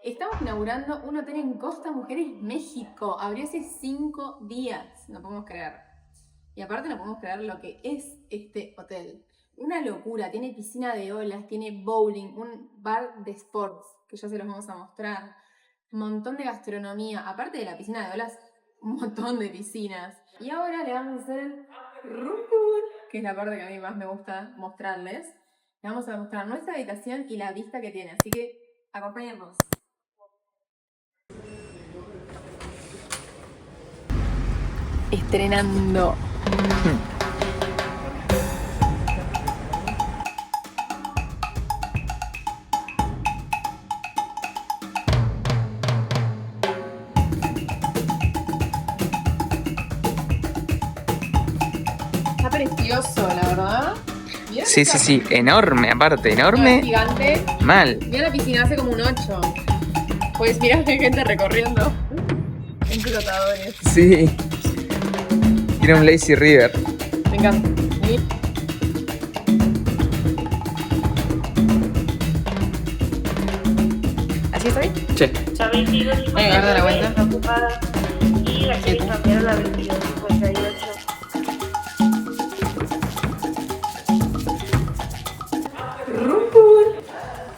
Estamos inaugurando un hotel en Costa Mujeres, México. Abrió hace 5 días. No podemos creer. Y aparte no podemos creer lo que es este hotel. Una locura. Tiene piscina de olas, tiene bowling, un bar de sports, que ya se los vamos a mostrar. Un montón de gastronomía. Aparte de la piscina de olas, un montón de piscinas. Y ahora le vamos a hacer el room tour, que es la parte que a mí más me gusta mostrarles. Le vamos a mostrar nuestra habitación y la vista que tiene. Así que acompáñennos. Estrenando. Está precioso, la verdad. Sí, enorme, aparte, enorme. Gigante. Mal. Mira la piscina, hace como un 8. Pues mira, hay gente recorriendo en flotadores. Sí. Tiene un lazy river. Me encanta. ¿Así estoy? Che. Ya 22 Voy a dar la vuelta. ocupada y la que cambiaron a 22:58.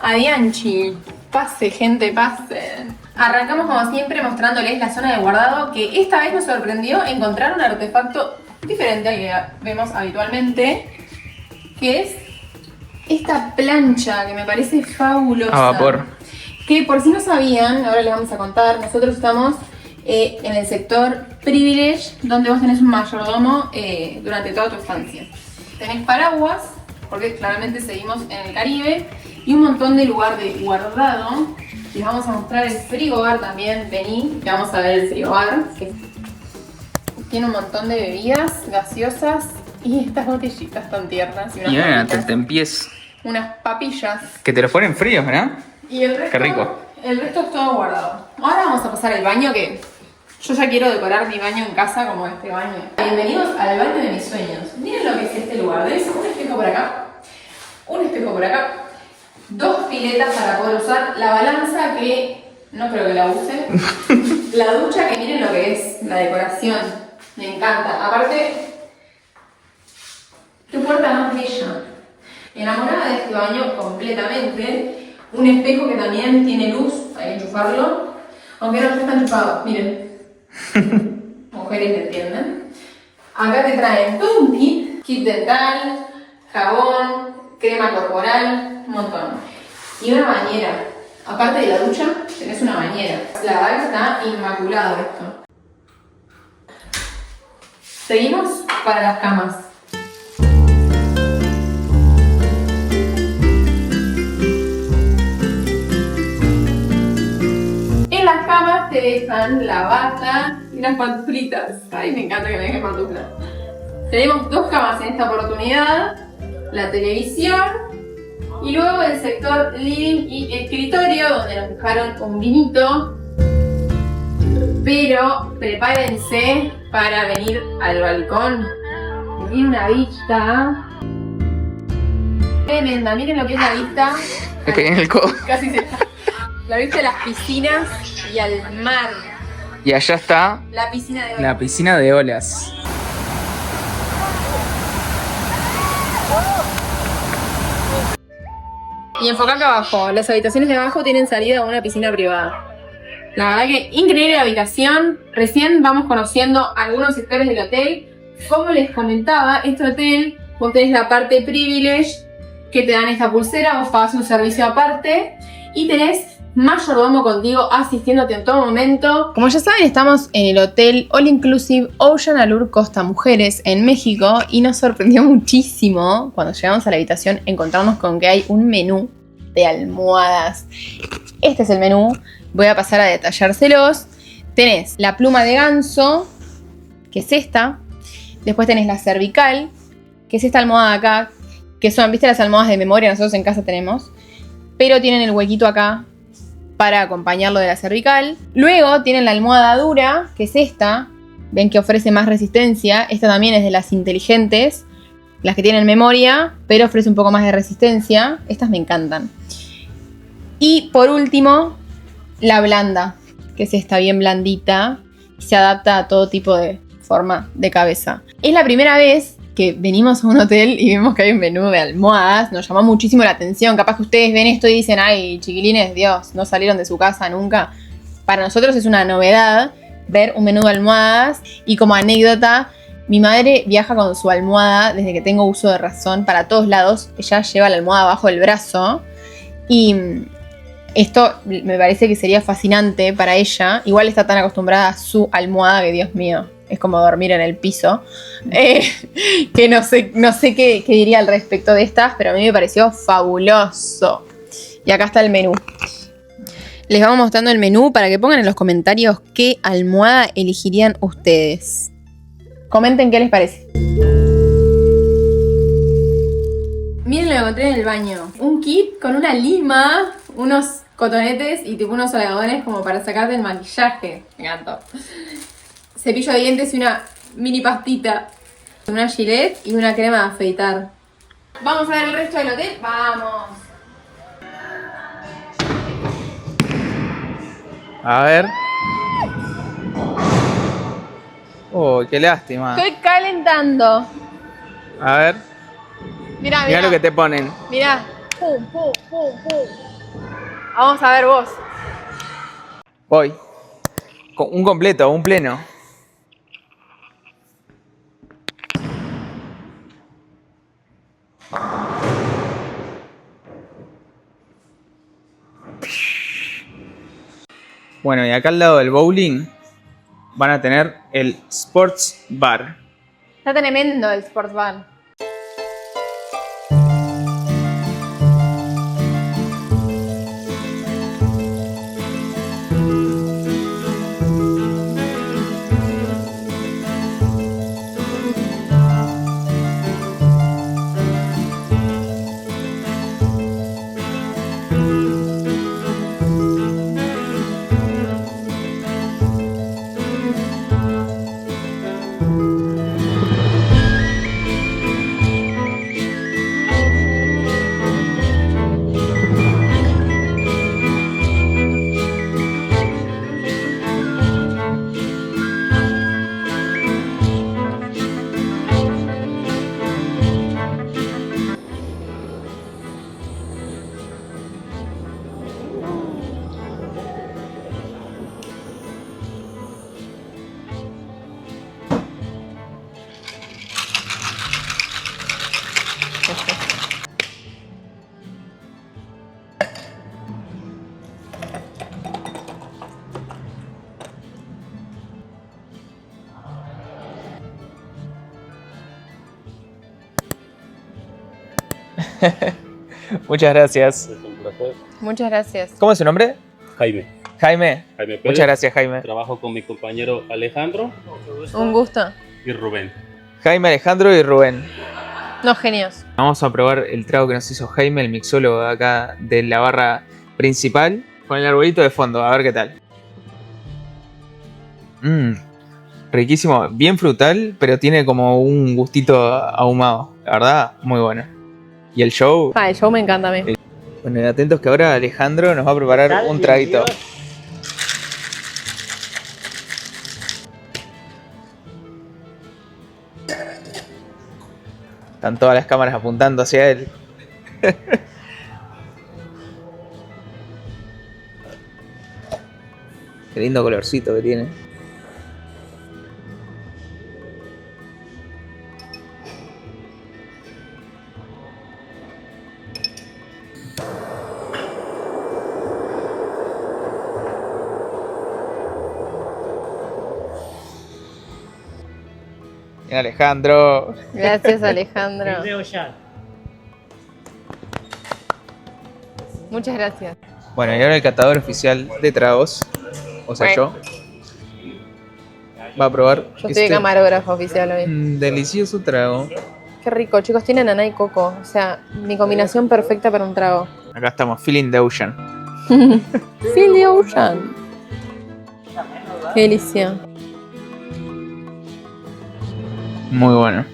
Adianchi. Pase, gente, pase. Arrancamos como siempre mostrándoles la zona de guardado, que esta vez nos sorprendió encontrar un artefacto diferente al que vemos habitualmente, que es esta plancha que me parece fabulosa. A vapor. Que por si no sabían, ahora les vamos a contar, nosotros estamos en el sector Privilege, donde vos tenés un mayordomo durante toda tu estancia. Tenés paraguas, porque claramente seguimos en el Caribe, y un montón de lugar de guardado. Les vamos a mostrar el frigobar también, vení, que vamos a ver el frigobar, que tiene un montón de bebidas gaseosas y estas botellitas tan tiernas. Y Y bueno, papitas, te empiezas. unas papillas. Que te los ponen fríos, ¿verdad? Y el resto, Qué rico. El resto es todo guardado. Ahora vamos a pasar al baño, que yo ya quiero decorar mi baño en casa como este baño. Bienvenidos al baño de mis sueños. Miren lo que es este lugar. ¿Ves? Un espejo por acá, un espejo por acá, 2 piletas para poder usar, la balanza que no creo que la use, la ducha, que miren lo que es, la decoración. Me encanta. Aparte, qué puerta más bella. Enamorada de este baño completamente. Un espejo que también tiene luz, hay que enchufarlo. Aunque no está enchufado, miren. Mujeres me entienden. Acá te traen todo un kit dental, jabón, crema corporal, un montón. Y una bañera. Aparte de la ducha, tenés una bañera. La verdad que está inmaculado esto. Seguimos para las camas. En las camas te dejan la bata y unas pantuflitas. Ay, me encanta que me dejen pantuflas. Tenemos 2 camas en esta oportunidad, la televisión y luego el sector living y escritorio, donde nos dejaron un vinito. Pero prepárense para venir al balcón. Tiene una vista tremenda. Miren lo que es la vista. Me pegué en el codo. Casi se... La vista de las piscinas y al mar. Y allá está La piscina de la piscina de olas. Y enfocando abajo, las habitaciones de abajo tienen salida a una piscina privada. La verdad que increíble la habitación. Recién vamos conociendo algunos sectores del hotel. Como les comentaba, este hotel, vos tenés la parte Privilege, que te dan esta pulsera, vos pagás un servicio aparte y tenés mayordomo contigo asistiéndote en todo momento. Como ya saben, estamos en el hotel All Inclusive Ocean Allure Costa Mujeres en México y nos sorprendió muchísimo cuando llegamos a la habitación encontrarnos con que hay un menú de almohadas. Este es el menú, voy a pasar a detallárselos. Tenés la pluma de ganso, que es esta. Después tenés la cervical, que es esta almohada acá, que son, ¿viste las almohadas de memoria? Nosotros en casa tenemos, pero tienen el huequito acá para acompañarlo de la cervical. Luego tienen la almohada dura, que es esta. Ven que ofrece más resistencia. Esta también es de las inteligentes, las que tienen memoria, pero ofrece un poco más de resistencia. Estas me encantan. Y por último, la blanda, que es esta bien blandita y se adapta a todo tipo de forma de cabeza. Es la primera vez que venimos a un hotel y vemos que hay un menú de almohadas. Nos llamó muchísimo la atención. Capaz que ustedes ven esto y dicen, ay, chiquilines, Dios, no salieron de su casa nunca. Para nosotros es una novedad ver un menú de almohadas. Y como anécdota, mi madre viaja con su almohada desde que tengo uso de razón para todos lados. Ella lleva la almohada bajo el brazo. Y esto me parece que sería fascinante para ella. Igual está tan acostumbrada a su almohada que, Dios mío, es como dormir en el piso. Que no sé qué diría al respecto de estas, pero a mí me pareció fabuloso. Y acá está el menú. Les vamos mostrando el menú para que pongan en los comentarios qué almohada elegirían ustedes. Comenten qué les parece. Miren lo que encontré en el baño. Un kit con una lima, unos cotonetes y tipo unos algodones como para sacarte el maquillaje. Me encantó. Cepillo de dientes y una mini pastita. Una Gillette y una crema de afeitar. ¿Vamos a ver el resto del hotel? ¡Vamos! A ver. Oh, qué lástima. Estoy calentando. A ver. Mirá, Mirá lo que te ponen. Mirá. Pum, pum, pum, pum. Vamos a ver vos. Voy. Un completo, un pleno. Bueno, y acá al lado del bowling van a tener el Sports Bar. Está tremendo el sports bar. Muchas gracias. Es un placer. Muchas gracias. ¿Cómo es su nombre? Jaime. Jaime. Jaime Pérez. Muchas gracias, Jaime. Trabajo con mi compañero Alejandro Un gusto. y Rubén. Jaime, Alejandro y Rubén. No, genios. Vamos a probar el trago que nos hizo Jaime, el mixólogo de acá de la barra principal, con el arbolito de fondo. A ver qué tal. Riquísimo. Bien frutal, pero tiene como un gustito ahumado. La verdad, muy bueno. ¿Y el show? El show me encanta a mí. Bueno, y atentos que ahora Alejandro nos va a preparar un traguito. Están todas las cámaras apuntando hacia él. Qué lindo colorcito que tiene. Bien, Alejandro. Gracias, Alejandro. Muchas gracias. Bueno, y ahora el catador oficial de tragos, o sea, Bueno. va a probar Yo soy camarógrafo oficial hoy. delicioso trago. Qué rico, chicos, tiene naná y coco. O sea, mi combinación perfecta para un trago. Acá estamos, Feeling the Ocean. Feel the ocean. Qué delicia. Muy bueno.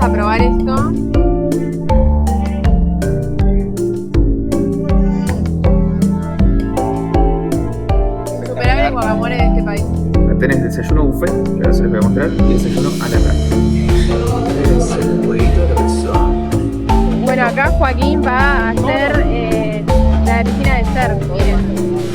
a probar esto. Superables guacamoles de este país. Tenés desayuno buffet, que ahora se les voy a mostrar, y desayuno a la carta. Bueno, acá Joaquín va a hacer la piscina de surf, miren.